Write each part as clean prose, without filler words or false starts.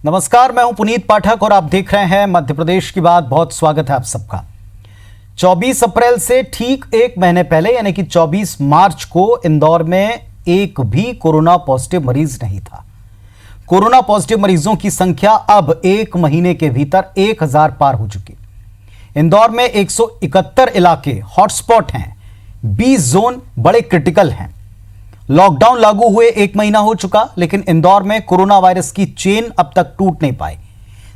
नमस्कार, मैं हूं पुनीत पाठक और आप देख रहे हैं मध्य प्रदेश की बात। बहुत स्वागत है आप सबका। 24 अप्रैल से ठीक एक महीने पहले यानी कि 24 मार्च को इंदौर में एक भी कोरोना पॉजिटिव मरीज नहीं था। कोरोना पॉजिटिव मरीजों की संख्या अब एक महीने के भीतर 1000 पार हो चुकी। इंदौर में 171 इलाके हॉटस्पॉट हैं, 20 जोन बड़े क्रिटिकल हैं। लॉकडाउन लागू हुए एक महीना हो चुका, लेकिन इंदौर में कोरोना वायरस की चेन अब तक टूट नहीं पाई।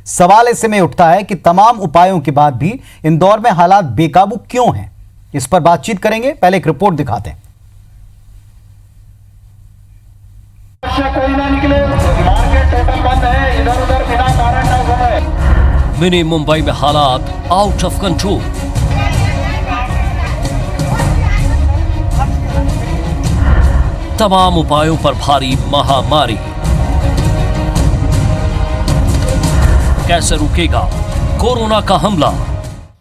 सवाल ऐसे में उठता है कि तमाम उपायों के बाद भी इंदौर में हालात बेकाबू क्यों हैं। इस पर बातचीत करेंगे, पहले एक रिपोर्ट दिखाते हैं। कोई ना निकले, मार्केट टोटल बंद है, इधर उधर बिना कारण न घूमे। मिनी मुंबई में हालात आउट ऑफ कंट्रोल। तमाम उपायों पर भारी महामारी। कैसे रुकेगा कोरोना का हमला?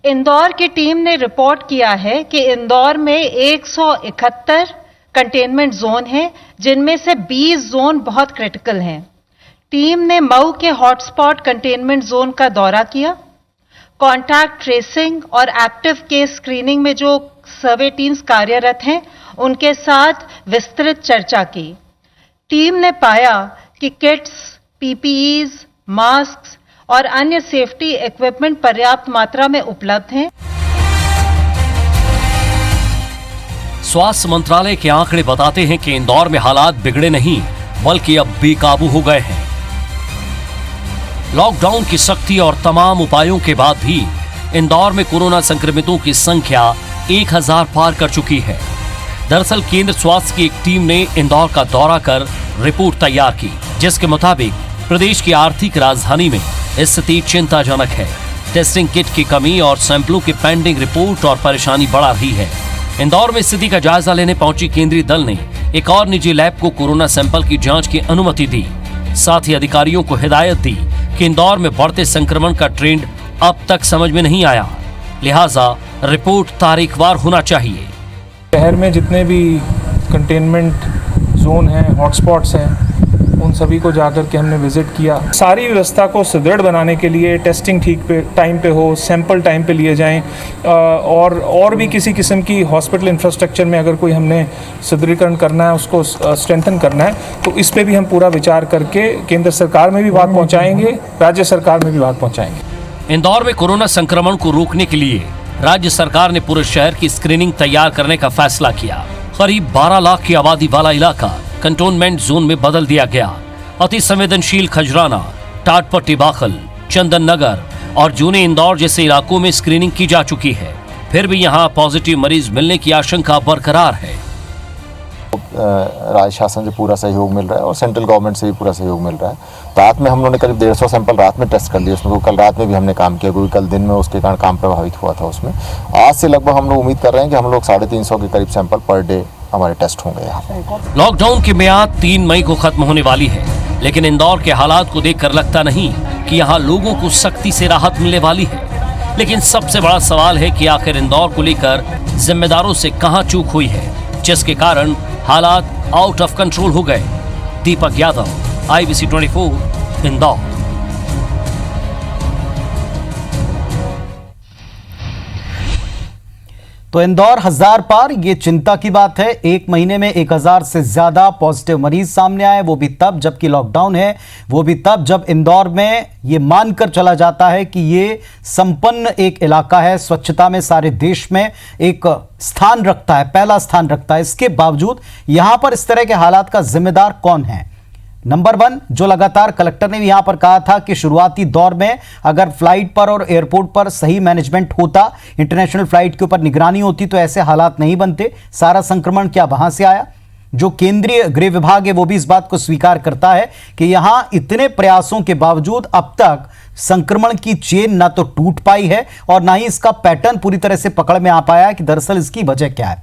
इंदौर की टीम ने रिपोर्ट किया है कि इंदौर में 171 कंटेनमेंट जोन हैं, जिनमें से 20 जोन बहुत क्रिटिकल हैं। टीम ने मऊ के हॉटस्पॉट कंटेनमेंट जोन का दौरा किया। कॉन्टैक्ट ट्रेसिंग और एक्टिव केस स्क्रीनिंग में जो सर्वे टीम्स कार्यरत हैं, उनके साथ विस्तृत चर्चा की। टीम ने पाया कि किट्स, पीपीईज, मास्क और अन्य सेफ्टी इक्विपमेंट पर्याप्त मात्रा में उपलब्ध हैं। स्वास्थ्य मंत्रालय के आंकड़े बताते हैं कि इंदौर में हालात बिगड़े नहीं, बल्कि अब बेकाबू हो गए हैं। लॉकडाउन की सख्ती और तमाम उपायों के बाद भी इंदौर में कोरोना संक्रमितों की संख्या 1000 पार कर चुकी है। दरअसल केंद्र स्वास्थ्य की एक टीम ने इंदौर का दौरा कर रिपोर्ट तैयार की, जिसके मुताबिक प्रदेश की आर्थिक राजधानी में स्थिति चिंताजनक है। टेस्टिंग किट की कमी और सैंपलों की पेंडिंग रिपोर्ट और परेशानी बढ़ा रही है। इंदौर में स्थिति का जायजा लेने पहुंची केंद्रीय दल ने एक और निजी लैब को कोरोना सैंपल की जांच की अनुमति दी। साथ ही अधिकारियों को हिदायत दी कि इंदौर में बढ़ते संक्रमण का ट्रेंड अब तक समझ में नहीं आया, लिहाजा रिपोर्ट तारीखवार होना चाहिए। शहर में जितने भी कंटेनमेंट जोन हैं, हॉटस्पॉट्स हैं, उन सभी को जाकर के हमने विजिट किया। सारी व्यवस्था को सुदृढ़ बनाने के लिए टेस्टिंग ठीक पे टाइम पे हो, सैंपल टाइम पे लिए जाएं, और भी किसी किस्म की हॉस्पिटल इंफ्रास्ट्रक्चर में अगर कोई हमने सुदृढ़ीकरण करना है, उसको स्ट्रेंथन करना है, तो इस पे भी हम पूरा विचार करके केंद्र सरकार में भी बात पहुँचाएंगे, राज्य सरकार में भी बात पहुँचाएंगे। इंदौर में कोरोना संक्रमण को रोकने के लिए राज्य सरकार ने पूरे शहर की स्क्रीनिंग तैयार करने का फैसला किया। करीब 12 लाख की आबादी वाला इलाका कंटोनमेंट जोन में बदल दिया गया। अति संवेदनशील खजराना, टाटपट्टी बाखल, चंदन नगर और जूने इंदौर जैसे इलाकों में स्क्रीनिंग की जा चुकी है। फिर भी यहां पॉजिटिव मरीज मिलने की आशंका बरकरार है। राज्य शासन से पूरा सहयोग मिल रहा है और सेंट्रल गवर्नमेंट से भी पूरा सहयोग मिल रहा है। रात में हम लोगों ने करीब 150 सैंपल रात में टेस्ट कर लिए उसमें। कल रात में भी हमने काम किया, क्योंकि कल दिन में उसके कारण काम प्रभावित हुआ था उसमें। आज से लगभग हम लोग उम्मीद कर रहे हैं कि हम लोग 350 के करीब सैंपल पर डे हमारे टेस्ट होंगे यहाँ। लॉकडाउन की मियाद 3 मई को खत्म होने वाली है, लेकिन इंदौर के हालात को देखकर लगता नहीं कि यहाँ लोगों को सख्ती से राहत मिलने वाली है। लेकिन सबसे बड़ा सवाल है कि आखिर इंदौर को लेकर जिम्मेदारों से कहाँ चूक हुई है, जिसके कारण हालात आउट ऑफ कंट्रोल हो गए। दीपक यादव, IBC 24, इंदौर। तो इंदौर 1000 पार, ये चिंता की बात है। एक महीने में 1000 से ज्यादा पॉजिटिव मरीज सामने आए, वो भी तब जबकि लॉकडाउन है, वो भी तब जब इंदौर में ये मानकर चला जाता है कि ये संपन्न एक इलाका है, स्वच्छता में सारे देश में एक स्थान रखता है, पहला स्थान रखता है। इसके बावजूद यहां पर इस तरह के हालात का जिम्मेदार कौन है? नंबर 1, जो लगातार कलेक्टर ने भी यहां पर कहा था कि शुरुआती दौर में अगर फ्लाइट पर और एयरपोर्ट पर सही मैनेजमेंट होता, इंटरनेशनल फ्लाइट के ऊपर निगरानी होती, तो ऐसे हालात नहीं बनते। सारा संक्रमण क्या वहां से आया? जो केंद्रीय गृह विभाग है वो भी इस बात को स्वीकार करता है कि यहां इतने प्रयासों के बावजूद अब तक संक्रमण की चेन ना तो टूट पाई है और ना ही इसका पैटर्न पूरी तरह से पकड़ में आ पाया है कि दरअसल इसकी वजह क्या है।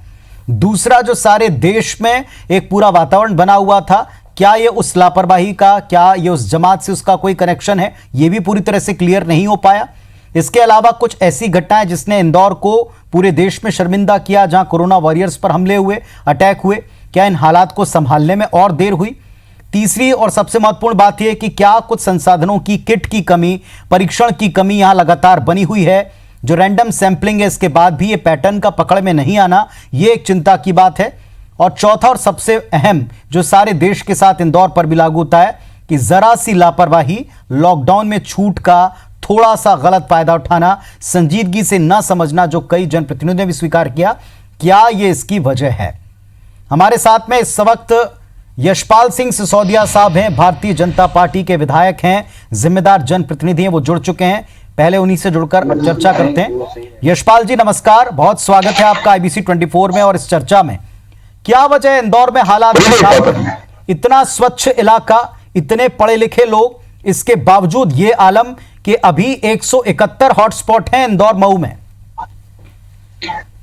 दूसरा, जो सारे देश में एक पूरा वातावरण बना हुआ था, क्या ये उस लापरवाही का, क्या ये उस जमात से उसका कोई कनेक्शन है, ये भी पूरी तरह से क्लियर नहीं हो पाया। इसके अलावा कुछ ऐसी घटनाएं जिसने इंदौर को पूरे देश में शर्मिंदा किया, जहां कोरोना वॉरियर्स पर हमले हुए, अटैक हुए, क्या इन हालात को संभालने में और देर हुई? तीसरी और सबसे महत्वपूर्ण बात यह कि क्या कुछ संसाधनों की किट की कमी, परीक्षण की कमी यहां लगातार बनी हुई है। जो रैंडम सैंपलिंग है इसके बाद भी ये पैटर्न का पकड़ में नहीं आना, ये एक चिंता की बात है। और चौथा और सबसे अहम जो सारे देश के साथ इंदौर पर भी लागू होता है कि जरा सी लापरवाही, लॉकडाउन में छूट का थोड़ा सा गलत फायदा उठाना, संजीदगी से न समझना, जो कई जनप्रतिनिधियों ने भी स्वीकार किया, क्या ये इसकी वजह है। हमारे साथ में इस वक्त यशपाल सिंह सिसोदिया साहब हैं, भारतीय जनता पार्टी के विधायक हैं, जिम्मेदार जनप्रतिनिधि हैं, वो जुड़ चुके हैं। पहले उन्हीं से जुड़कर चर्चा करते हैं। यशपाल जी नमस्कार, बहुत स्वागत है आपका IBC 24 में और इस चर्चा में। क्या वजह है इंदौर में हालात, इतना स्वच्छ इलाका, इतने पढ़े लिखे लोग, इसके बावजूद ये आलम कि अभी 171 हॉटस्पॉट हैं इंदौर मऊ में।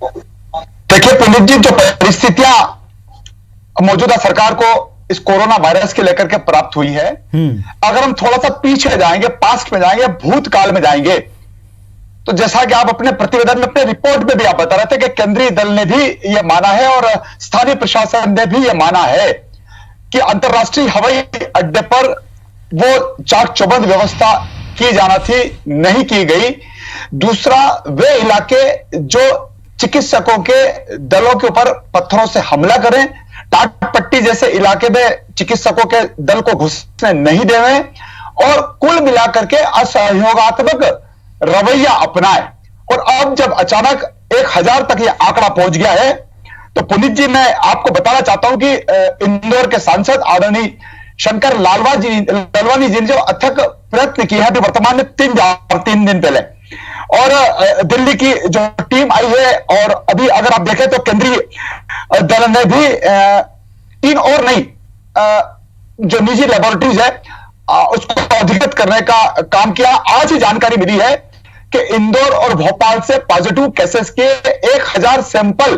देखिए पुनीत जी, जो परिस्थितियां मौजूदा सरकार को इस कोरोना वायरस के लेकर के प्राप्त हुई है, अगर हम थोड़ा सा पीछे जाएंगे, पास्ट में जाएंगे, भूतकाल में जाएंगे, तो जैसा कि आप अपने प्रतिवेदन में, अपने रिपोर्ट में भी आप बता रहे थे कि केंद्रीय दल ने भी यह माना है और स्थानीय प्रशासन ने भी यह माना है कि अंतर्राष्ट्रीय हवाई अड्डे पर वो चाक चौबंद व्यवस्था की जाना थी, नहीं की गई। दूसरा, वे इलाके जो चिकित्सकों के दलों के ऊपर पत्थरों से हमला करें, टाट पट्टी जैसे इलाके में चिकित्सकों के दल को घुसने नहीं देवे और कुल मिलाकर के असहयोगात्मक रवैया अपनाए। और अब जब अचानक 1000 तक यह आंकड़ा पहुंच गया है, तो पुनीत जी मैं आपको बताना चाहता हूं कि इंदौर के सांसद आदरणीय शंकर लालवानी जी ने जो अथक प्रयत्न किए हैं, अभी वर्तमान में 3 दिन पहले, और दिल्ली की जो टीम आई है, और अभी अगर आप देखें तो केंद्रीय दल ने भी 3 और नई जो निजी लेबोरेटरीज है उसको अधिकृत करने का काम किया। आज ही जानकारी मिली है कि इंदौर और भोपाल से पॉजिटिव केसेस के 1000 सैंपल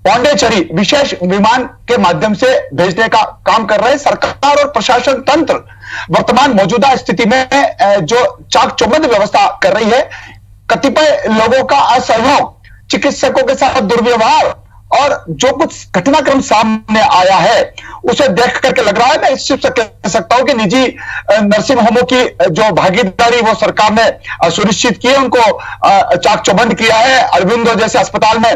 पांडेचेरी विशेष विमान के माध्यम से भेजने का काम कर रहे हैं। सरकार और प्रशासन तंत्र वर्तमान मौजूदा स्थिति में जो चाक चौबंद व्यवस्था कर रही है, कतिपय लोगों का असहयोग, चिकित्सकों के साथ दुर्व्यवहार और जो कुछ घटनाक्रम सामने आया है उसे देख करके लग रहा है, मैं इस से कह सकता हूं कि निजी नर्सिंग होमों की जो भागीदारी वो सरकार ने सुनिश्चित की है, उनको चाक चौबंद किया है। अरविंदो जैसे अस्पताल में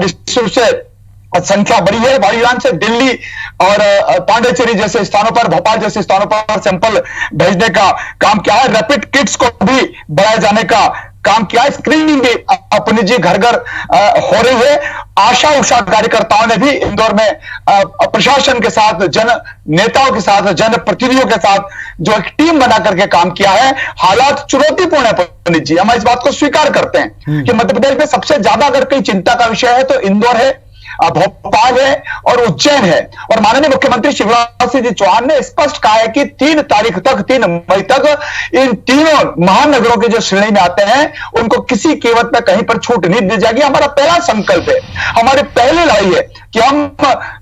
रिसोर्स से संख्या बढ़ी है, वायुयान से दिल्ली और पांडेचेरी जैसे स्थानों पर, भोपाल जैसे स्थानों पर सैंपल भेजने का काम किया है। रैपिड किट्स को भी बढ़ाए जाने का काम किया है। स्क्रीनिंग भी अपनी जी घर घर हो रही है। आशा उषा कार्यकर्ताओं ने भी इंदौर में प्रशासन के साथ, जन नेताओं के साथ, जन प्रतिनिधियों के साथ जो एक टीम बना करके काम किया है। हालात चुनौतीपूर्ण है पुनीत जी, हम इस बात को स्वीकार करते हैं कि मध्य प्रदेश में सबसे ज्यादा अगर कोई चिंता का विषय है तो इंदौर है, भोपाल है और उज्जैन है। और माननीय मुख्यमंत्री शिवराज सिंह चौहान ने स्पष्ट कहा है कि 3 तारीख तक, 3 मई तक इन तीनों महानगरों के जो श्रेणी में आते हैं उनको किसी कीमत पर कहीं पर छूट नहीं दी जाएगी। हमारा पहला संकल्प है, हमारी पहली लड़ाई है कि हम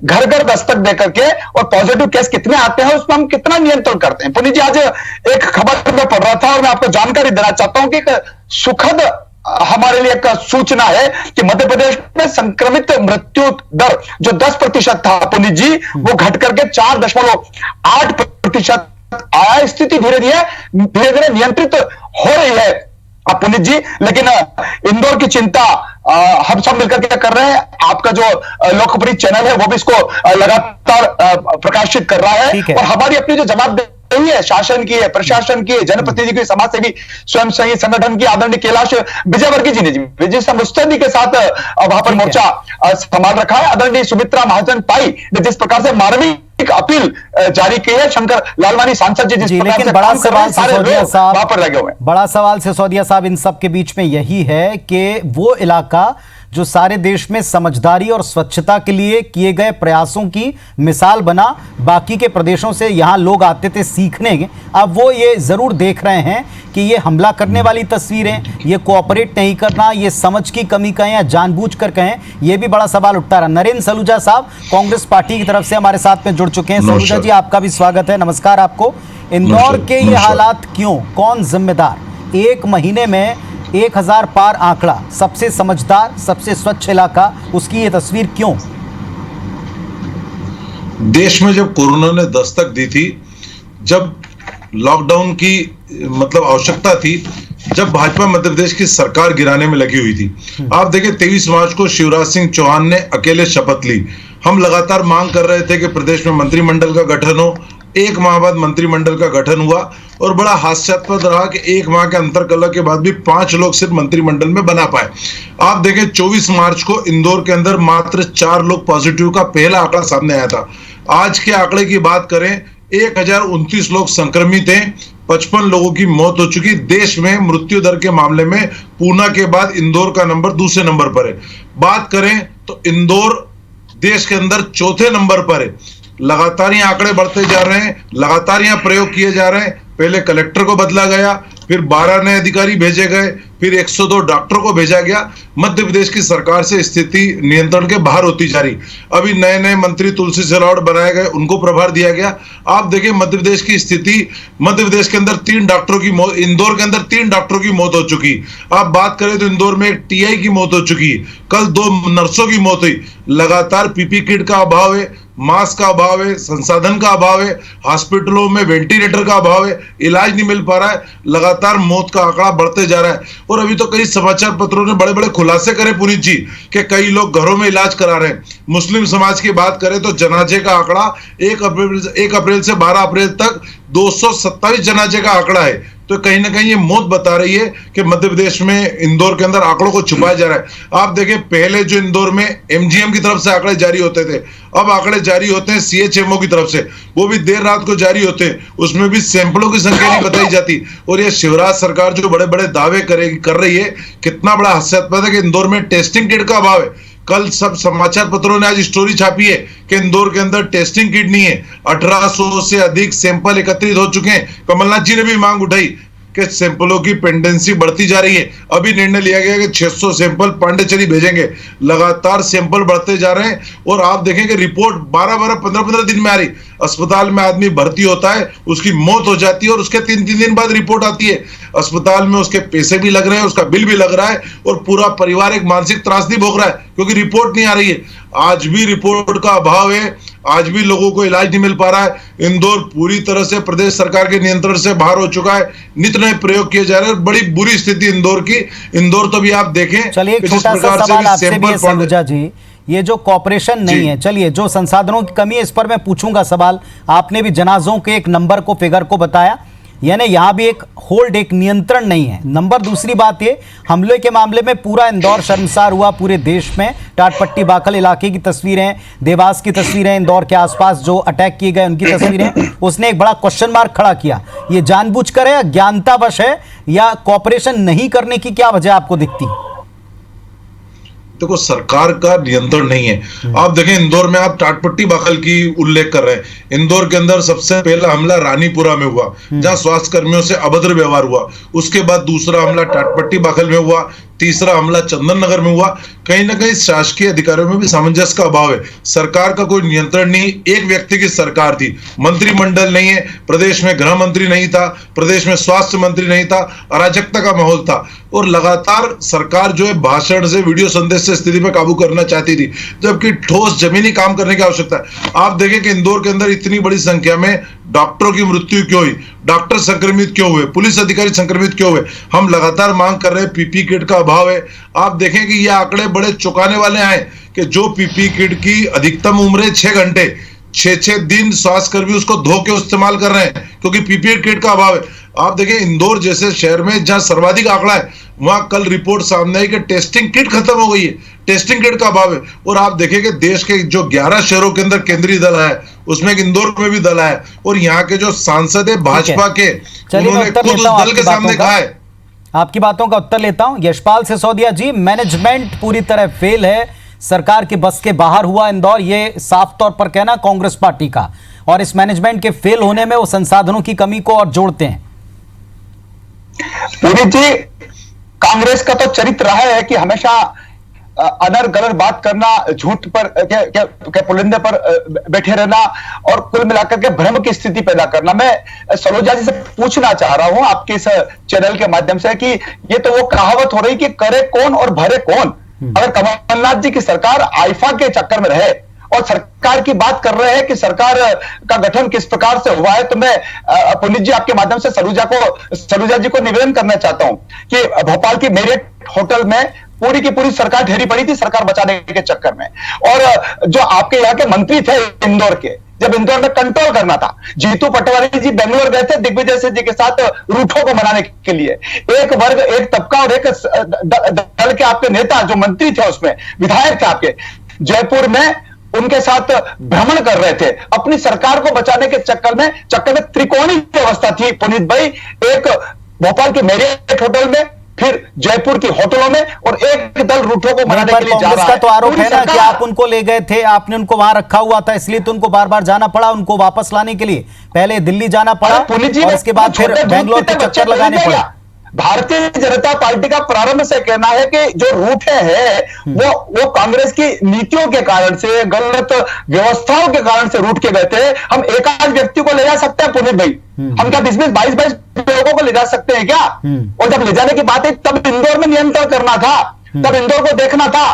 घर घर दस्तक देकर के और पॉजिटिव केस कितने आते हैं उसमें हम कितना नियंत्रण करते हैं। पुनीत जी, आज एक खबर में पढ़ रहा था और मैं आपको जानकारी देना चाहता हूं कि एक सुखद हमारे लिए एक सूचना है कि मध्य प्रदेश में संक्रमित मृत्यु दर जो 10% था पुनीत जी, वो घट करके 4.8% आया। स्थिति धीरे धीरे नियंत्रित हो रही है पुनीत जी, लेकिन इंदौर की चिंता हम सब मिलकर के कर रहे हैं। आपका जो लोकप्रिय चैनल है वो भी इसको लगातार प्रकाशित कर रहा है और हमारी अपनी जो जवाबदेही है, शासन की है, प्रशासन की है, जनप्रतिनिधि की, समाज सेवी स्वयंसेवी संगठन की, आदरणीय कैलाश विजयवर्गीय जी ने विजय मुस्तैदी के साथ वहां पर मोर्चा संभाल रखा है। आदरणीय सुमित्रा महाजन पाई ने जिस प्रकार से मानवीय अपील जारी की है, शंकर लालवानी सांसद जी जिस प्रकार से बड़ा सवाल सिसोदिया साहब वहां पर लगे हुए, बड़ा सवाल सिसोदिया साहब इन सब के बीच में यही है कि वो इलाका जो सारे देश में समझदारी और स्वच्छता के लिए किए गए प्रयासों की मिसाल बना, बाकी के प्रदेशों से यहाँ लोग आते थे सीखने, अब वो ये जरूर देख रहे हैं कि ये हमला करने वाली तस्वीरें, ये कोऑपरेट नहीं करना, ये समझ की कमी कहें या जानबूझकर कहें, ये भी बड़ा सवाल उठता रहा। नरेंद्र सलूजा साहब कांग्रेस पार्टी की तरफ से हमारे साथ में जुड़ चुके हैं। सलूजा जी, आपका भी स्वागत है, नमस्कार आपको। इंदौर के ये हालात क्यों, कौन जिम्मेदार? 1 महीने में 1000 पार आंकड़ा, सबसे समझदार, सबसे स्वच्छ इलाका, उसकी ये तस्वीर क्यों? देश में जब कोरोना ने दस्तक दी थी जब लॉकडाउन की मतलब आवश्यकता थी, जब भाजपा मध्य प्रदेश की सरकार गिराने में लगी हुई थी। आप देखिए 23 मार्च को शिवराज सिंह चौहान ने अकेले शपथ ली। हम लगातार मांग कर रहे थे कि प्रदेश में मंत्रिमंडल का गठन हो। एक माह बाद मंत्रिमंडल का गठन हुआ और बड़ा हास्यास्पद रहा कि एक माह के अंतरकलह के बाद भी 5 लोग सिर्फ मंत्रिमंडल में बना पाए। आप देखें 24 मार्च को इंदौर के अंदर मात्र 4 लोग पॉजिटिव का पहला आंकड़ा सामने आया था। आज के आंकड़े की बात करें 1029 लोग संक्रमित हैं, 55 लोगों की मौत हो चुकी। देश में मृत्यु दर के मामले में पूना के बाद इंदौर का नंबर दूसरे नंबर पर है। बात करें तो इंदौर देश के अंदर चौथे नंबर पर है। लगातार ये आंकड़े बढ़ते जा रहे हैं, लगातार यहाँ प्रयोग किए जा रहे हैं। पहले कलेक्टर को बदला गया, फिर 12 नए अधिकारी भेजे गए, फिर 102 डॉक्टरों को भेजा गया। मध्य प्रदेश की सरकार से स्थिति नियंत्रण के बाहर होती जा रही। अभी नए नए मंत्री तुलसी सिलावट बनाए गए, उनको प्रभार दिया गया। आप देखिए मध्य प्रदेश की स्थिति, मध्य प्रदेश के अंदर 3 डॉक्टरों की मौत, इंदौर के अंदर 3 डॉक्टरों की मौत हो चुकी। आप बात करें तो इंदौर में एक टीआई की मौत हो चुकी, कल 2 नर्सों की मौत हुई। लगातार पीपी किट का अभाव है, मास्क का अभाव है, संसाधन का अभाव है, हॉस्पिटलों में वेंटिलेटर का अभाव है, इलाज नहीं मिल पा रहा है। लगातार मौत का आंकड़ा बढ़ते जा रहा है। और अभी तो कई समाचार पत्रों ने बड़े बड़े खुलासे करे पुनीत जी कि कई लोग घरों में इलाज करा रहे हैं। मुस्लिम समाज की बात करें तो जनाजे का आंकड़ा 1 अप्रैल से 12 अप्रैल तक 227 जनाजे का आंकड़ा है। तो कहीं ना कहीं ये मौत बता रही है कि मध्य प्रदेश में इंदौर के अंदर आंकड़ों को छुपाया जा रहा है। आप देखिए पहले जो इंदौर में एमजीएम की तरफ से आंकड़े जारी होते थे, अब आंकड़े जारी होते हैं सीएचएमओ की तरफ से, वो भी देर रात को जारी होते हैं। उसमें भी सैंपलों की संख्या नहीं बताई जाती। और ये शिवराज सरकार जो बड़े बड़े दावे कर रही है, कितना बड़ा हास्यास्पद है कि इंदौर में टेस्टिंग किट का अभाव है। कल सब समाचार पत्रों ने आज स्टोरी छापी है कि इंदौर के अंदर टेस्टिंग किट नहीं है। 1800 से अधिक सैंपल एकत्रित हो चुके हैं। कमलनाथ जी ने भी मांग उठाई कि सैंपलों की पेंडेंसी बढ़ती जा रही है। अभी निर्णय लिया गया कि 600 सैंपल पांडिचेरी भेजेंगे। लगातार सैंपल बढ़ते जा रहे हैं और आप देखेंगे रिपोर्ट 12-12, 15-15 दिन में आ रही। अस्पताल में आदमी भर्ती होता है, उसकी मौत हो जाती है और उसके 3-3 दिन बाद रिपोर्ट आती है। अस्पताल में उसके पैसे भी लग रहे हैं, उसका बिल भी लग रहा है और पूरा परिवार एक मानसिक त्रासदी भोग रहा है क्योंकि रिपोर्ट नहीं आ रही है। आज भी रिपोर्ट का अभाव है, आज भी लोगों को इलाज नहीं मिल पा रहा है। इंदौर पूरी तरह से प्रदेश सरकार के नियंत्रण से बाहर हो चुका है। नित नए प्रयोग किए जा रहे हैं। बड़ी बुरी स्थिति इंदौर की। इंदौर तो भी आप देखें, चलिए एक छोटा सा सवाल आपसे भी है सलूजा जी, ये जो कॉपरेशन नहीं है, चलिए जो संसाधनों की कमी है इस पर मैं पूछूंगा सवाल। आपने भी जनाजों के एक नंबर को, फिगर को बताया, यानी यहां भी एक होल्ड, एक नियंत्रण नहीं है। नंबर दूसरी बात ये, हमले के मामले में पूरा इंदौर शर्मसार हुआ पूरे देश में। टाटपट्टी बाकल इलाके की तस्वीरें, देवास की तस्वीरें, इंदौर के आसपास जो अटैक किए गए उनकी तस्वीरें, उसने एक बड़ा क्वेश्चन मार्क खड़ा किया। ये जानबूझकर है, अज्ञानतावश है, या कॉपरेशन नहीं करने की क्या वजह आपको दिखती? देखो सरकार का नियंत्रण नहीं है। आप देखें इंदौर में, आप टाटपट्टी बाकल की उल्लेख कर रहे हैं। इंदौर के अंदर सबसे पहला हमला रानीपुरा में हुआ जहां स्वास्थ्य कर्मियों से अभद्र व्यवहार हुआ। उसके बाद दूसरा हमला टाटपट्टी बाकल में हुआ, तीसरा हमला चंदन नगर में हुआ। कहीं ना कहीं शासकीय अधिकारियों में भी सामंजस्य का अभाव है। सरकार का कोई नियंत्रण नहीं। एक व्यक्ति की सरकार थी, मंत्रिमंडल नहीं है, प्रदेश में गृह मंत्री नहीं था, प्रदेश में स्वास्थ्य मंत्री नहीं था, अराजकता का माहौल था। और लगातार सरकार जो है भाषण से, वीडियो संदेश से स्थिति पर काबू करना चाहती थी, जबकि ठोस जमीनी काम करने की आवश्यकता है। आप देखें कि इंदौर के अंदर इतनी बड़ी संख्या में डॉक्टरों की मृत्यु क्यों हुई, डॉक्टर संक्रमित क्यों हुए, पुलिस अधिकारी संक्रमित क्यों हुए। हम लगातार मांग कर रहे हैं, पीपी किट का अभाव है। आप देखें कि ये आंकड़े बड़े चौंकाने वाले आए कि जो पीपी किट की अधिकतम उम्र है 6 घंटे, 6-6 दिन स्वास्थ्य कर्मी उसको धो के इस्तेमाल कर रहे हैं क्योंकि पीपी किट का अभाव है। आप देखें इंदौर जैसे शहर में जहां सर्वाधिक आंकड़ा है, वहां कल रिपोर्ट सामने आई कि टेस्टिंग किट खत्म हो गई है, टेस्टिंग किट का अभाव है। और आप देखें कि देश के जो 11 शहरों के अंदर केंद्रीय दल है, उसमें इंदौर में भी दल है और यहाँ के जो सांसद है भाजपा के, उन्होंने खुद उस दल के सामने कहा है। आपकी बातों का उत्तर लेता हूं। यशपाल सिसोदिया जी, मैनेजमेंट पूरी तरह फेल है, सरकार के बस के बाहर हुआ इंदौर, ये साफ तौर पर कहना कांग्रेस पार्टी का, और इस मैनेजमेंट के फेल होने में वो संसाधनों की कमी को और जोड़ते हैं। पुनीत जी, कांग्रेस का तो चरित्र रहा है कि हमेशा अनर गलत बात करना, झूठ पर क्या पुलिंदे पर बैठे रहना और कुल मिलाकर के भ्रम की स्थिति पैदा करना। मैं सरोजा जी से पूछना चाह रहा हूं आपके इस चैनल के माध्यम से कि ये तो वो कहावत हो रही कि करे कौन और भरे कौन। अगर कमलनाथ जी की सरकार आईफा के चक्कर में रहे और सरकार की बात कर रहे हैं कि सरकार का गठन किस प्रकार से हुआ है, तो मैं पुनीत जी आपके माध्यम से सलूजा जी को निवेदन करना चाहता हूं कि भोपाल की मेरियट होटल में पूरी की पूरी सरकार ढेरी पड़ी थी सरकार बचाने के चक्कर में, और जो आपके यहाँ के मंत्री थे इंदौर के, जब इंदौर में कंट्रोल करना था, जीतू पटवारी जी बेंगलोर गए थे दिग्विजय सिंह जी के साथ रूठों को मनाने के लिए। एक वर्ग, एक तबका और एक दल के आपके नेता जो मंत्री थे, उसमें विधायक थे आपके, जयपुर में उनके साथ भ्रमण कर रहे थे अपनी सरकार को बचाने के चक्कर में त्रिकोणीय व्यवस्था थी पुनीत भाई। एक भोपाल के मेरियट होटल में, फिर जयपुर की होटलों में, और एक दल रूठों को मनाने के लिए जा रहा है। तो आरोप है ना कि आप उनको ले गए थे, आपने उनको वहां रखा हुआ था, इसलिए तो उनको बार बार जाना पड़ा उनको वापस लाने के लिए। पहले दिल्ली जाना पड़ा और इसके बाद फिर बेंगलोर के चक्कर लगाने पड़े। भारतीय जनता पार्टी का प्रारंभ से कहना है कि जो रूठे हैं वो कांग्रेस की नीतियों के कारण से, गलत व्यवस्थाओं के कारण से रूठ के गए थे। हम एक आध व्यक्ति को ले जा सकते हैं पुनीत भाई, हम क्या 20-20, 22-22 लोगों को ले जा सकते हैं क्या? और जब ले जाने की बात है तब इंदौर में नियंत्रण करना था, तब इंदौर को देखना था।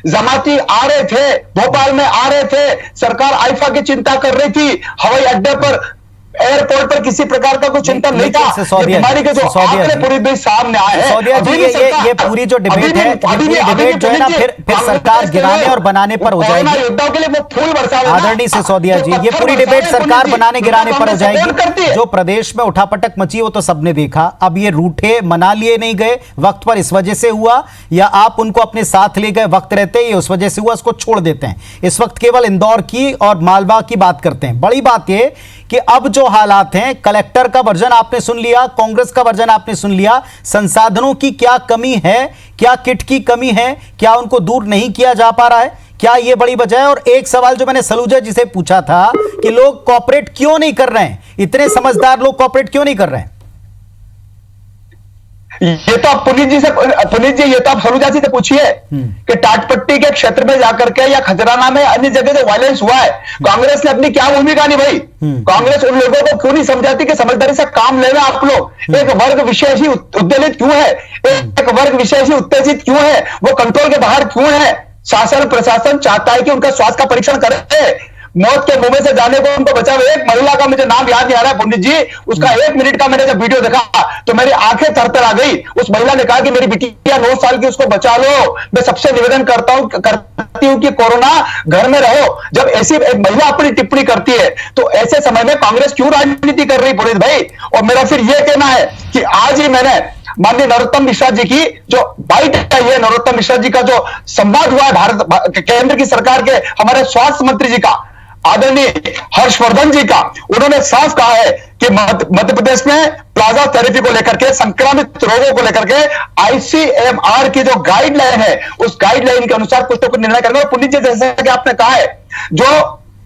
जमाती आ रहे थे, भोपाल में आ रहे थे, सरकार आईफा की चिंता कर रही थी, हवाई अड्डे पर, एयरपोर्ट पर किसी प्रकार का कोई चिंतन नहीं था। बीमारी के जो आंकड़े पूरी भी सामने आए हैं, ये पूरी जो डिबेट है, डिबेट जो है ना फिर सरकार गिराने और बनाने पर हो जाएगी। योद्धाओं के लिए वो फूल बरसाना। आदरणीय सिसोदिया जी, ये पूरी डिबेट सरकार बनाने गिराने पर हो जाएगी। जो प्रदेश में उठापटक मची वो तो सबने देखा। अब ये रूठे मना लिए नहीं गए वक्त पर, इस वजह से हुआ, या आप उनको अपने साथ ले गए वक्त रहते ही उस वजह से हुआ, इसको छोड़ देते हैं। इस वक्त केवल इंदौर की और मालवा की बात करते हैं। बड़ी बात ये कि अब जो हालात हैं, कलेक्टर का वर्जन आपने सुन लिया, कांग्रेस का वर्जन आपने सुन लिया, संसाधनों की क्या कमी है, क्या किट की कमी है, क्या उनको दूर नहीं किया जा पा रहा है, क्या ये बड़ी वजह है? और एक सवाल जो मैंने सलूजा जी से पूछा था कि लोग कॉपरेट क्यों नहीं कर रहे हैं, इतने समझदार लोग कॉपरेट क्यों नहीं कर रहे हैं? ये तो आप पुनीत जी, ये तो आप सलूजा जी से पूछिए कि टाटपट्टी के क्षेत्र में जाकर के या खजराना में अन्य जगह जो वायलेंस हुआ है, कांग्रेस ने अपनी क्या भूमिका निभाई? कांग्रेस उन लोगों को क्यों नहीं समझाती कि समझदारी से काम ले रहे आप लोग? एक वर्ग विशेष ही उद्वेलित क्यों है? एक वर्ग विशेष ही उत्तेजित क्यों है? वो कंट्रोल के बाहर क्यों है? शासन प्रशासन चाहता है कि उनका स्वास्थ्य का परीक्षण करे, मौत के मुंह में से जाने को उनको बचाओ। एक महिला का मुझे नाम याद नहीं आ रहा है पुनीत जी, उसका 1 मिनट का मैंने जब वीडियो देखा तो मेरी आंखें थरथर आ गई। उस महिला ने कहा कि मेरी बिटिया 9 साल की, उसको बचा लो। मैं सबसे निवेदन करती हूं कि कोरोना घर में रहो। जब ऐसी एक महिला अपनी टिप्पणी करती है तो ऐसे समय में कांग्रेस क्यों राजनीति कर रही पुनीत भाई? और मेरा फिर यह कहना है कि आज ही मैंने माननीय नरोत्तम मिश्रा जी की जो बाइट आई है, नरोत्तम मिश्रा जी का जो संवाद हुआ है केंद्र की सरकार के हमारे स्वास्थ्य मंत्री जी का, आदरणीय हर्षवर्धन जी का, उन्होंने साफ कहा है कि मध्य प्रदेश में प्लाज्मा थेरेपी को लेकर के, संक्रमित रोगों को लेकर के आईसीएमआर की जो गाइडलाइन है, उस गाइडलाइन के अनुसार कुछ तो कुछ निर्णय करेंगे। और पुनीत जी, जैसे कि आपने कहा है, जो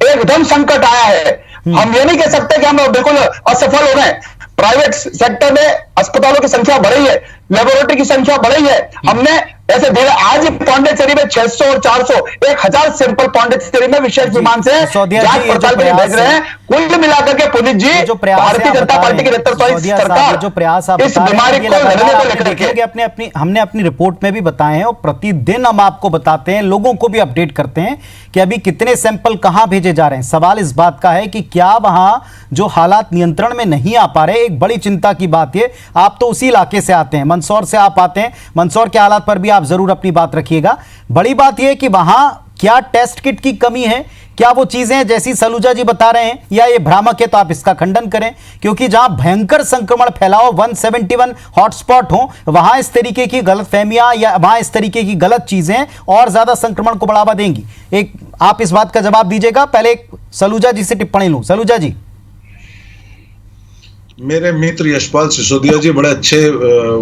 एकदम संकट आया है, हम ये नहीं कह सकते कि हम बिल्कुल असफल हो गए। प्राइवेट सेक्टर में अस्पतालों की संख्या बढ़ी है, लेबोरेटरी की संख्या बढ़ी है। हमने ऐसे धीरे आज पौंडीचेरी में 600 और 400 1000 सैंपल पौंडीचेरी में विशेष विमान से जांच पड़ताल के लिए भेज रहे हैं। कुल मिलाकर के पुनीत जी, भारतीय जनता पार्टी की नेतृत्व वाली सरकार जो प्रयास इस बीमारी को लड़ने को लेकर के हमने अपनी रिपोर्ट में भी बताए हैं और प्रतिदिन हम आपको बताते हैं, लोगों को भी अपडेट करते हैं कि अभी कितने सैंपल कहां भेजे जा रहे हैं। सवाल इस बात का है कि क्या वहां जो हालात नियंत्रण में नहीं आ पा रहे, एक बड़ी चिंता की बात है। आप तो उसी इलाके से आते हैं, मंदसौर से आप आते हैं, मंदसौर के हालात पर भी आप जरूर अपनी बात रखिएगा। बड़ी बात यह कि वहां क्या टेस्ट किट की कमी है, क्या वो चीजें जैसी सलूजा जी बता रहे हैं, या ये भ्रामक है, तो आप इसका खंडन करें। क्योंकि जहां भयंकर संक्रमण फैलाओ, 171 हॉटस्पॉट हो, वहां इस तरीके की गलतफहमियां या वहां इस तरीके की गलत चीजें और ज्यादा संक्रमण को बढ़ावा देंगी। एक आप इस बात का जवाब दीजिएगा। पहले सलूजा जी से टिप्पणी लूं। सलूजा जी। मेरे मित्र यशपाल सिसोदिया जी बड़े अच्छे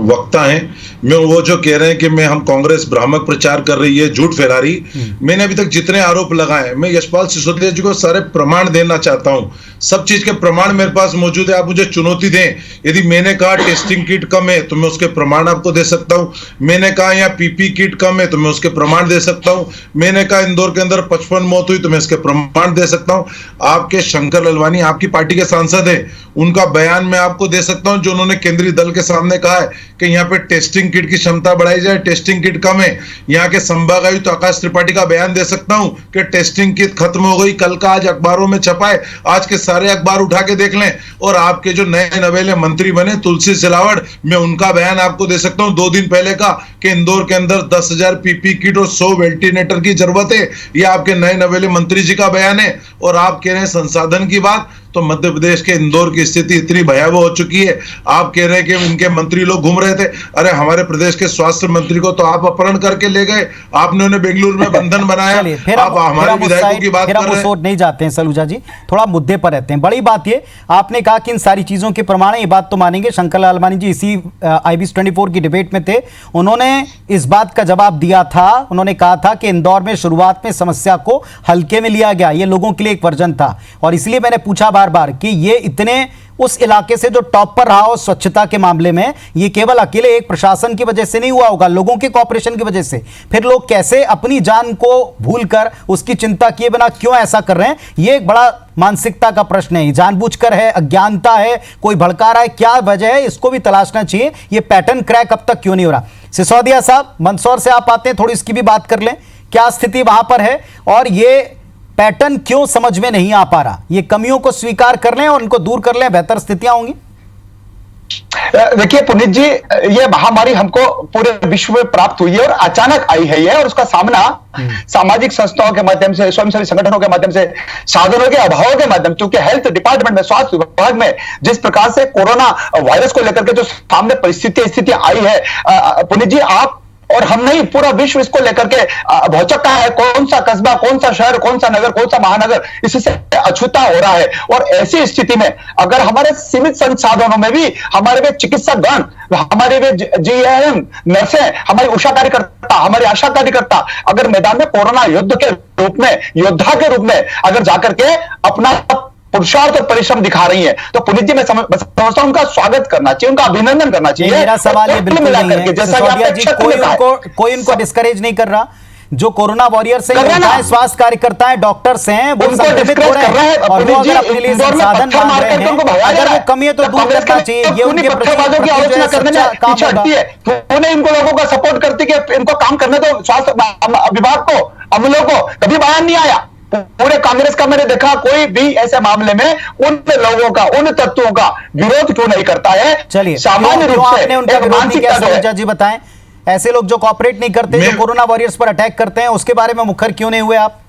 वक्ता हैं। मैं वो जो कह रहे हैं कि हम कांग्रेस भ्रामक प्रचार कर रही है, झूठ फैला रही, मैंने अभी तक जितने आरोप लगाए, मैं यशपाल सिसोदिया जी को सारे प्रमाण देना चाहता हूं। सब चीज के प्रमाण मेरे पास मौजूद है। आप मुझे चुनौती दें, यदि मैंने कहा टेस्टिंग किट कम है तो मैं उसके प्रमाण आपको दे सकता हूं। मैंने कहा यहाँ पीपी किट कम है तो मैं उसके प्रमाण दे सकता हूं। मैंने कहा इंदौर के अंदर 55 मौत हुई तो मैं इसके प्रमाण दे सकता हूं। आपके शंकर ललवानी आपकी पार्टी के सांसद है, उनका बयान मैं आपको दे सकता हूं, जो उन्होंने केंद्रीय दल के सामने कहा है कि यहाँ पे टेस्टिंग किट की क्षमता बढ़ाई जाए, टेस्टिंग किट कम है। यहाँ के संभागायुक्त तो आकाश त्रिपाठी का बयान दे सकता हूं कि टेस्टिंग किट खत्म हो गई, कल का आज अखबारों में छपा है, आज के सारे अखबार उठा के देख लें। और आपके जो नए नवेले मंत्री बने तुलसी सिलावट, मैं उनका बयान आपको दे सकता हूं 2 दिन पहले का, कि इंदौर के अंदर 10,000 पीपी किट और 100 वेंटिलेटर की जरूरत है। ये आपके नए नवेले मंत्री जी का बयान है। और आप कह रहे हैं संसाधन की बात, तो मध्य प्रदेश के इंदौर की स्थिति इतनी भयावह हो चुकी है। आप कह रहे हैं कि इनके मंत्री लोग घूम रहे थे, अरे हमारे प्रदेश के स्वास्थ्य मंत्री को तो आप अपहरण करके ले गए, आपने उन्हें बेंगलुरु में बंधन बनाया। आप हमारे विधायकों की बात कर रहे हैं। नहीं जाते हैं सलूजा जी, थोड़ा मुद्दे पर रहते हैं। बड़ी बात ये आपने कहा कि इन सारी चीजों के प्रमाण, ये बात तो मानेंगे, शंकर लालवानी जी इसी IBS 24 की डिबेट में थे, उन्होंने इस बात का जवाब दिया था। उन्होंने कहा था कि इंदौर में शुरुआत में समस्या को हल्के में लिया गया, ये लोगों के लिए एक वर्जन था। और इसलिए मैंने पूछा बार बार कि ये इतने उस इलाके से जो टॉप पर रहा हो स्वच्छता के मामले में, ये केवल अकेले एक प्रशासन की वजह से नहीं हुआ होगा, लोगों के कॉपरेशन की वजह से। फिर लोग कैसे अपनी जान को भूलकर, उसकी चिंता किए बिना क्यों ऐसा कर रहे हैं, ये एक बड़ा मानसिकता का प्रश्न है। जानबूझकर है, अज्ञानता है, कोई भड़का रहा है, क्या वजह है, इसको भी तलाशना चाहिए। ये पैटर्न क्रैक अब तक क्यों नहीं हो रहा। सिसोदिया साहब, मंदसौर से आप आते हैं, थोड़ी इसकी भी बात कर लें, क्या स्थिति वहां पर है और ये पैटर्न क्यों समझ में नहीं आ पा रहा। ये कमियों को स्वीकार कर लें और उनको दूर कर लें, बेहतर स्थितियां होंगी। देखिए पुनीत जी, ये महामारी हमको पूरे विश्व में प्राप्त हुई है और अचानक आई है ये, और उसका सामना सामाजिक संस्थाओं के माध्यम से, स्वयंसेवी संगठनों के माध्यम से, साधनों के अभाव के माध्यम, क्योंकि हेल्थ डिपार्टमेंट में, स्वास्थ्य विभाग में जिस प्रकार से कोरोना वायरस को लेकर के जो सामने परिस्थितियां आई है, पुनीत जी, आप और हम नहीं, पूरा विश्व इसको लेकर के भौचक्का है। कौन सा कस्बा, कौन सा शहर, कौन सा नगर, कौन सा महानगर इससे अछूता हो रहा है। और ऐसी स्थिति में अगर हमारे सीमित संसाधनों में भी हमारे वे चिकित्सक गण, हमारे वे GAM नर्सें, हमारी उषा कार्यकर्ता, हमारे आशा कार्यकर्ता अगर मैदान में कोरोना योद्धा के रूप में अगर जाकर के अपना पुरुषार्थ और परिश्रम दिखा रही है, तो पुनीत जी मैं समझता हूं उनका स्वागत करना चाहिए, उनका अभिनंदन करना चाहिए। मेरा सवाल ये बिल्कुल नहीं है, जैसा कोई उनको डिस्करेज नहीं कर रहा। जो कोरोना वॉरियर्स हैं, स्वास्थ्य कार्यकर्ता हैं, डॉक्टर्स हैं, वो संक्रमित हो रहे हैं और वो अगर अपने लिए संसाधन मांग रहे हैं, अगर वो कमी है तो दूर करना चाहिए। ये उनके की आलोचना करने में पीछे हटती है, उन्हें इनको लोगों का सपोर्ट करती है कि इनको काम करने दो, स्वास्थ्य विभाग को, अमलों को, कभी बयान नहीं आया। पूरे कांग्रेस का मैंने देखा, कोई भी ऐसे मामले में उन लोगों का, उन तत्वों का विरोध क्यों नहीं करता है। चलिए, सामान्य रूप से उनका विरोध नहीं किया, सलूजा जी बताएं, ऐसे लोग जो कॉपरेट नहीं करते, जो कोरोना वॉरियर्स पर अटैक करते हैं, उसके बारे में मुखर क्यों नहीं हुए आप।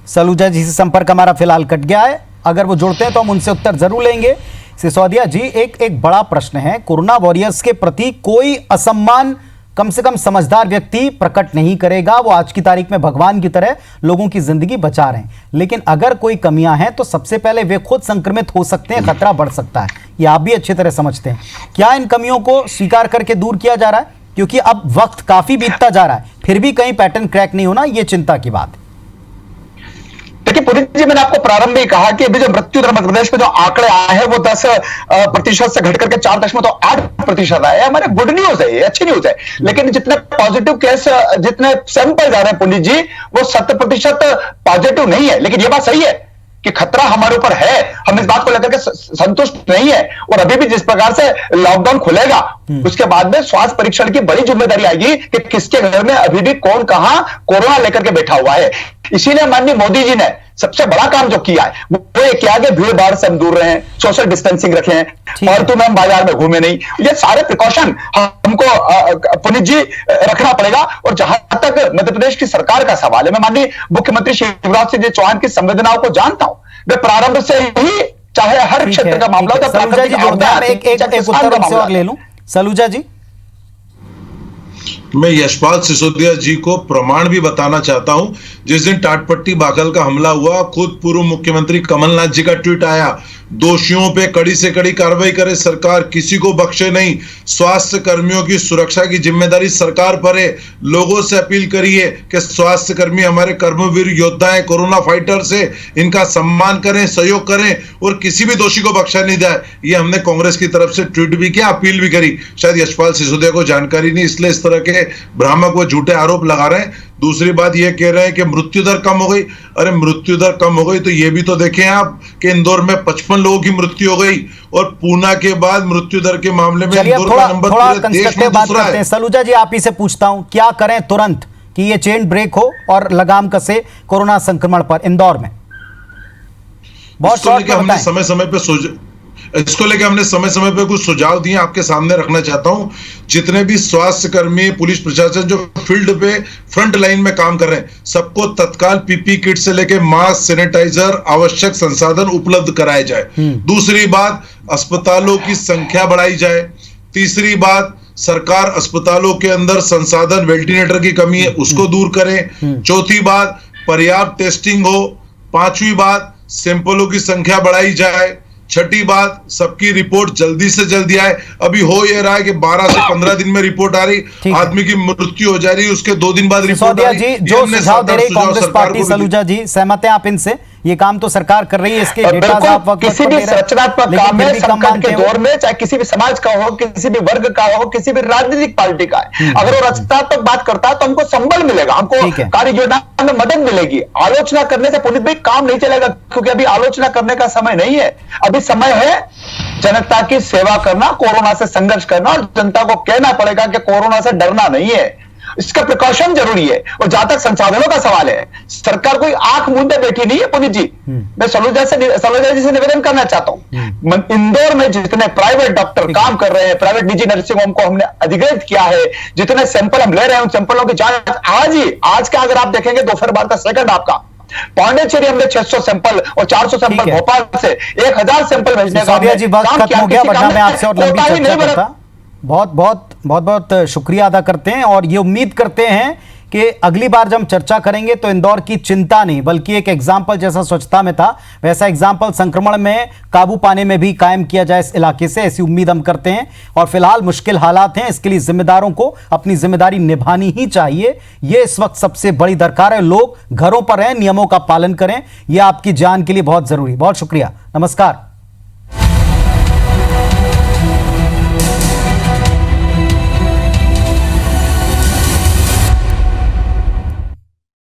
सलूजा जी से संपर्क हमारा फिलहाल कट गया है, अगर वो जुड़ते हैं तो हम उनसे उत्तर जरूर लेंगे। सिसोदिया जी, एक बड़ा प्रश्न है, कोरोना वॉरियर्स के प्रति कोई असम्मान कम से कम समझदार व्यक्ति प्रकट नहीं करेगा। वो आज की तारीख में भगवान की तरह लोगों की जिंदगी बचा रहे हैं, लेकिन अगर कोई कमियां हैं तो सबसे पहले वे खुद संक्रमित हो सकते हैं, खतरा बढ़ सकता है। ये आप भी अच्छी तरह समझते हैं। क्या इन कमियों को स्वीकार करके दूर किया जा रहा है? क्योंकि अब वक्त काफी बीतता जा रहा है, फिर भी कहीं पैटर्न क्रैक नहीं होना, ये चिंता की बात है। देखिए पुनीत जी, मैंने आपको प्रारंभ में कहा कि अभी जो मृत्यु दर मध्य प्रदेश में जो आंकड़े आए हैं वो 10% से घट करके 4.8% आए हैं। हमारे गुड न्यूज है, ये अच्छी न्यूज है। लेकिन जितने पॉजिटिव केस, जितने सैंपल जा रहे हैं पुनीत जी, वो 100% पॉजिटिव नहीं है। लेकिन ये बात सही है कि खतरा हमारे ऊपर है, हम इस बात को लेकर के संतुष्ट नहीं है। और अभी भी जिस प्रकार से लॉकडाउन खुलेगा, उसके बाद में स्वास्थ्य परीक्षण की बड़ी जिम्मेदारी आएगी कि किसके घर में अभी भी कौन कहां कोरोना लेकर के बैठा हुआ है। इसीलिए माननीय मोदी जी ने सबसे बड़ा काम जो किया है वो ये किया कि भीड़ भाड़ से हम दूर रहे, सोशल डिस्टेंसिंग रखें, फालतू में हम बाजार में घूमे नहीं। ये सारे प्रिकॉशन हमको पुनीत जी रखना पड़ेगा। और जहां तक मध्य प्रदेश की सरकार का सवाल है, मैं माननीय मुख्यमंत्री शिवराज सिंह चौहान की संवेदनाओं को जानता हूं। वे प्रारंभ से ही, चाहे हर क्षेत्र का मामला हो, सलूजा जी एक उत्तर और ले लूं। सलूजा जी, मैं यशपाल सिसोदिया जी को प्रमाण भी बताना चाहता हूं। जिस दिन टाटपट्टी बाघल का हमला हुआ, खुद पूर्व मुख्यमंत्री कमलनाथ जी का ट्वीट आया, दोषियों पे कड़ी से कड़ी कार्रवाई करे सरकार, किसी को बख्शे नहीं, स्वास्थ्य कर्मियों की सुरक्षा की जिम्मेदारी सरकार पर है। लोगों से अपील करिए कि स्वास्थ्य कर्मी हमारे कर्मवीर योद्धा हैं, कोरोना फाइटर्स है, इनका सम्मान करें, सहयोग करें और किसी भी दोषी को बख्शा नहीं जाए। ये हमने कांग्रेस की तरफ से ट्वीट भी किया, अपील भी करी। शायद यशपाल सिसोदिया को जानकारी नहीं, इसलिए इस तरह के भ्रामक व झूठे आरोप लगा रहे हैं। दूसरी बात ये कह रहे हैं कि मृत्यु दर कम हो गई। अरे मृत्यु दर कम हो गई तो ये भी तो देखें आप कि इंदौर में 55 लोगों की मृत्यु हो गई और पूना के बाद मृत्यु दर के मामले में इंदौर का नंबर पूरे देश में दूसरा है। सलूजा जी, आप ही से पूछता हूं, क्या करें तुरंत कि ये चेन ब्रेक हो और लगाम कसे कोरोना संक्रमण पर इंदौर में? बहुत शॉर्ट में बताएं। इसको लेकर हमने समय समय पे कुछ सुझाव दिए, आपके सामने रखना चाहता हूं। जितने भी स्वास्थ्य कर्मी, पुलिस प्रशासन जो फील्ड पे फ्रंट लाइन में काम कर रहे हैं, सबको तत्काल पीपी किट से लेकर मास्क, सैनिटाइजर, आवश्यक संसाधन उपलब्ध कराए जाए। दूसरी बात, अस्पतालों की संख्या बढ़ाई जाए। तीसरी बात, सरकार अस्पतालों के अंदर संसाधन, वेंटिलेटर की कमी है, उसको दूर करें। चौथी बात, पर्याप्त टेस्टिंग हो। पांचवी बात, सैंपलों की संख्या बढ़ाई जाए। छठी बात, सबकी रिपोर्ट जल्दी से जल्दी आए। अभी हो ये रहा है कि 12 से 15 दिन में रिपोर्ट आ रही, आदमी की मृत्यु हो जा रही है, उसके 2 दिन बाद रिपोर्ट आ रही। जी, जो सुझाव दे रही कांग्रेस पार्टी, सलूजा जी सहमत हैं आप इनसे? ये काम तो सरकार कर रही है, इसके डेटा आप वक्त किसी भी रचनात्मक काम है संकट के दौर में, चाहे किसी भी समाज का हो, किसी भी वर्ग का हो, किसी भी राजनीतिक पार्टी का है, अगर वो रचनात्मक बात करता है तो हमको संबल मिलेगा, हमको कार्य योजना में मदद मिलेगी। आलोचना करने से पुलिस भाई काम नहीं चलेगा, क्योंकि अभी आलोचना करने का समय नहीं है। अभी समय है जनता की सेवा करना, कोरोना से संघर्ष करना, और जनता को कहना पड़ेगा कि कोरोना से डरना नहीं है, इसका प्रिकॉशन जरूरी है। और जहां तक संसाधनों का सवाल है, सरकार कोई आंख मूंदे बैठी नहीं है पुनीत जी। मैं सलूजा जी से निवेदन करना चाहता हूं, इंदौर में जितने प्राइवेट डॉक्टर काम कर रहे हैं, प्राइवेट निजी नर्सिंग होम को हमने अधिग्रहित किया है, जितने सैंपल हम ले रहे हैं, उन सैंपलों की जांच आज का अगर आप देखेंगे दोपहर बाद का सेकंड आपका पांडेचेरी हमने 600 सैंपल और 400 सैंपल भोपाल से 1000 सैंपल भेजने का काम किया। मैं आपसे और लंबी चर्चा करता। बहुत शुक्रिया अदा करते हैं और ये उम्मीद करते हैं कि अगली बार जब हम चर्चा करेंगे तो इंदौर की चिंता नहीं, बल्कि एक एग्जाम्पल जैसा स्वच्छता में था वैसा एग्जाम्पल संक्रमण में काबू पाने में भी कायम किया जाए इस इलाके से, ऐसी उम्मीद हम करते हैं। और फिलहाल मुश्किल हालात हैं, इसके लिए जिम्मेदारों को अपनी जिम्मेदारी निभानी ही चाहिए। ये इस वक्त सबसे बड़ी दरकार है, लोग घरों पर रहें, नियमों का पालन करें, यह आपकी जान के लिए बहुत जरूरी। बहुत शुक्रिया, नमस्कार।